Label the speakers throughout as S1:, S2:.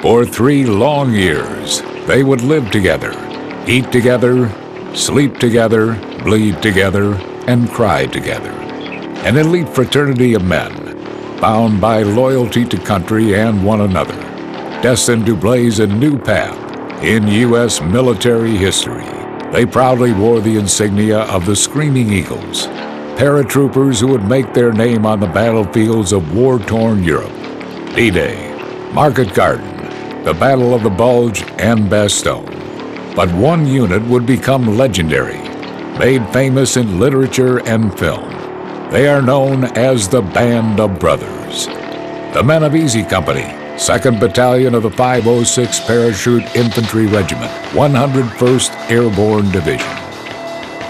S1: For 3 long years, they would live together, eat together, sleep together, bleed together, and cry together. An elite fraternity of men, bound by loyalty to country and one another, destined to blaze a new path in U.S. military history. They proudly wore the insignia of the Screaming Eagles, paratroopers who would make their name on the battlefields of war-torn Europe. D-Day, Market Garden, the Battle of the Bulge, and Bastogne. But one unit would become legendary, made famous in literature and film. They are known as the Band of Brothers. The men of Easy Company, 2nd Battalion of the 506 Parachute Infantry Regiment, 101st Airborne Division.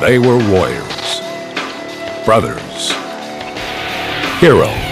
S1: They were warriors, brothers, heroes.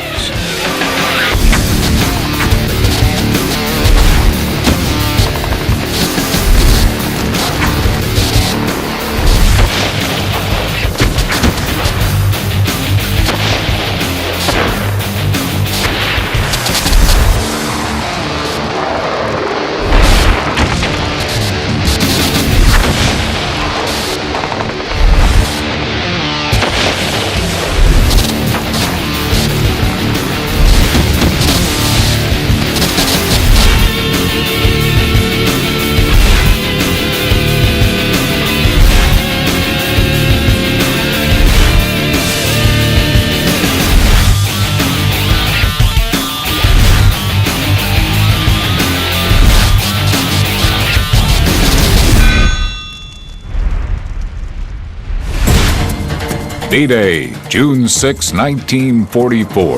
S1: D-Day, June 6, 1944.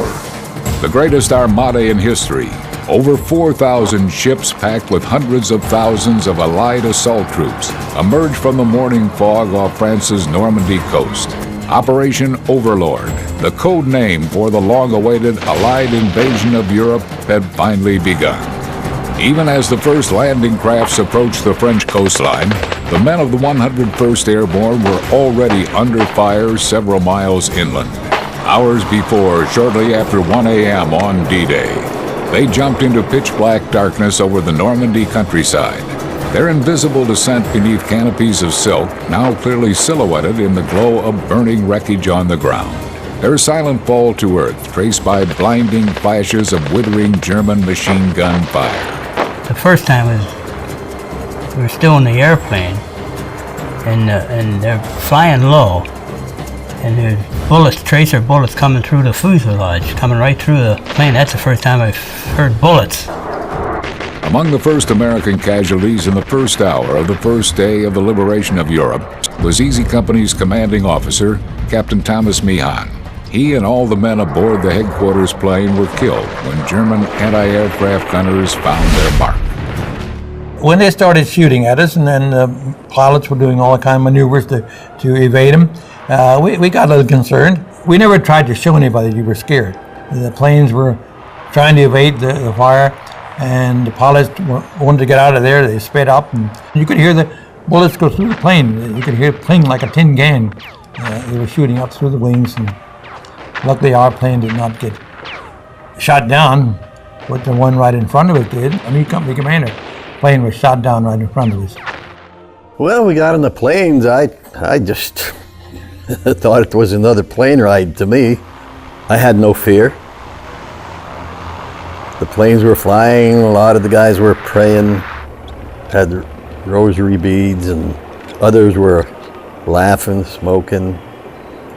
S1: The greatest armada in history. Over 4,000 ships packed with hundreds of thousands of Allied assault troops emerged from the morning fog off France's Normandy coast. Operation Overlord, the code name for the long-awaited Allied invasion of Europe, had finally begun. Even as the first landing crafts approached the French coastline, the men of the 101st Airborne were already under fire several miles inland. Hours before, shortly after 1 a.m. on D-Day, they jumped into pitch-black darkness over the Normandy countryside, their invisible descent beneath canopies of silk now clearly silhouetted in the glow of burning wreckage on the ground. Their silent fall to earth traced by blinding flashes of withering German machine gun fire.
S2: The first time we were still in the airplane, and they're flying low, and there's bullets, tracer bullets coming through the fuselage, coming right through the plane. That's the first time I've heard bullets.
S1: Among the first American casualties in the first hour of the first day of the liberation of Europe was Easy Company's commanding officer, Captain Thomas Meehan. He and all the men aboard the headquarters plane were killed when German anti-aircraft gunners found their mark.
S3: When they started shooting at us, and then the pilots were doing all kind of maneuvers to evade them, we got a little concerned. We never tried to show anybody we were scared. The planes were trying to evade the fire, and the pilots wanted to get out of there. They sped up, and you could hear the bullets go through the plane. You could hear it pling like a tin can. They were shooting up through the wings, and luckily our plane did not get shot down, but the one right in front of us did. A new company commander plane was shot down right in front of us.
S4: Well, we got on the planes. I just thought it was another plane ride to me. I had no fear. The planes were flying, a lot of the guys were praying, had rosary beads, and others were laughing, smoking.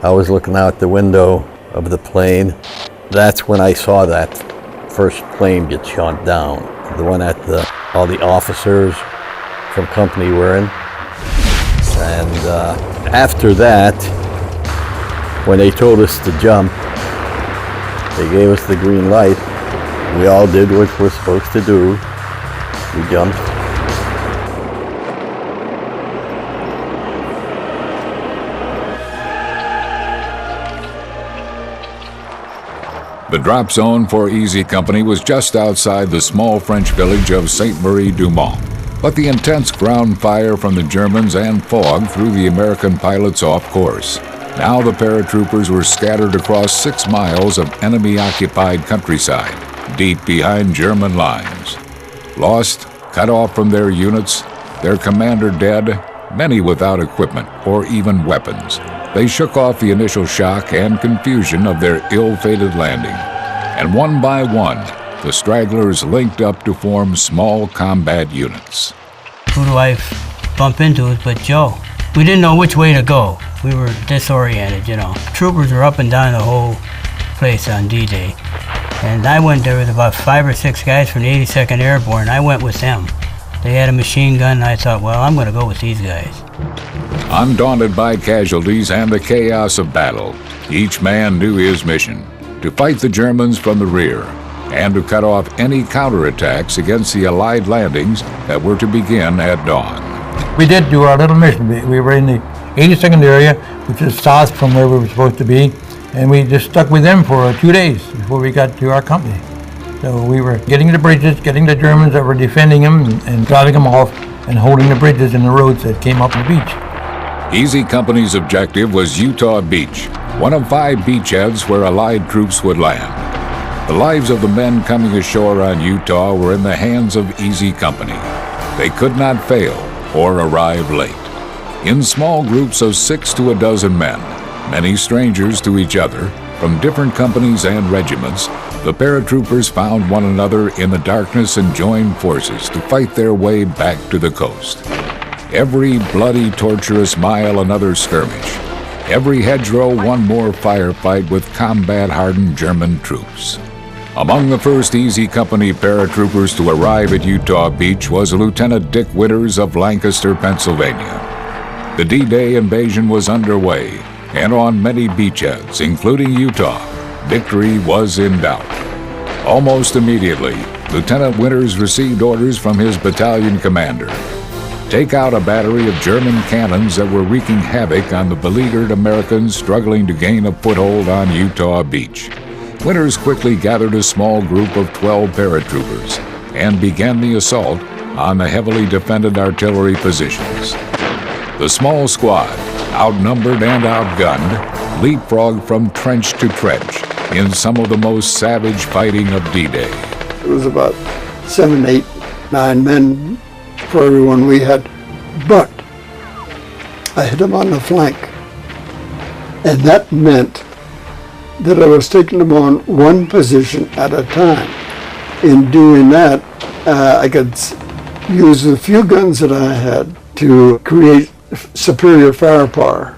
S4: I was looking out the window of the plane. That's when I saw that first plane get shot down. The one that all the officers from company were in. And after that, when they told us to jump, they gave us the green light. We all did what we're supposed to do. We jumped.
S1: The drop zone for Easy Company was just outside the small French village of Sainte-Marie-du-Mont. But the intense ground fire from the Germans and fog threw the American pilots off course. Now the paratroopers were scattered across 6 miles of enemy-occupied countryside, deep behind German lines. lost, cut off from their units, their commander dead, many without equipment or even weapons. They shook off the initial shock and confusion of their ill-fated landing, and one by one, the stragglers linked up to form small combat units.
S2: Who do I bump into but Joe? We didn't know which way to go. We were disoriented, you know. Troopers were up and down the whole place on D-Day. And I went there with about 5 or 6 guys from the 82nd Airborne. I went with them. They had a machine gun, and I thought, well, I'm going to go with these guys.
S1: Undaunted by casualties and the chaos of battle, each man knew his mission: to fight the Germans from the rear and to cut off any counterattacks against the Allied landings that were to begin at dawn.
S3: We did do our little mission. We were in the 82nd area, which is south from where we were supposed to be, and we just stuck with them for 2 days before we got to our company. So we were getting the bridges, getting the Germans that were defending them, and driving them off, and holding the bridges and the roads that came up the beach.
S1: Easy Company's objective was Utah Beach, one of 5 beachheads where Allied troops would land. The lives of the men coming ashore on Utah were in the hands of Easy Company. They could not fail or arrive late. In small groups of 6 to a dozen men, many strangers to each other, from different companies and regiments, the paratroopers found one another in the darkness and joined forces to fight their way back to the coast. Every bloody, torturous mile another skirmish. Every hedgerow one more firefight with combat-hardened German troops. Among the first Easy Company paratroopers to arrive at Utah Beach was Lieutenant Dick Winters of Lancaster, Pennsylvania. The D-Day invasion was underway, and on many beachheads, including Utah, victory was in doubt. Almost immediately, Lieutenant Winters received orders from his battalion commander: take out a battery of German cannons that were wreaking havoc on the beleaguered Americans struggling to gain a foothold on Utah Beach. Winters quickly gathered a small group of 12 paratroopers and began the assault on the heavily defended artillery positions. The small squad, outnumbered and outgunned, leapfrogged from trench to trench in some of the most savage fighting of D-Day.
S5: It was about 7, 8, 9 men for everyone we had, but I hit them on the flank, and that meant that I was taking them on one position at a time. In doing that, I could use the few guns that I had to create superior firepower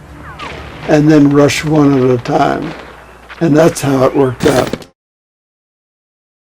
S5: and then rush one at a time. And that's how it worked out.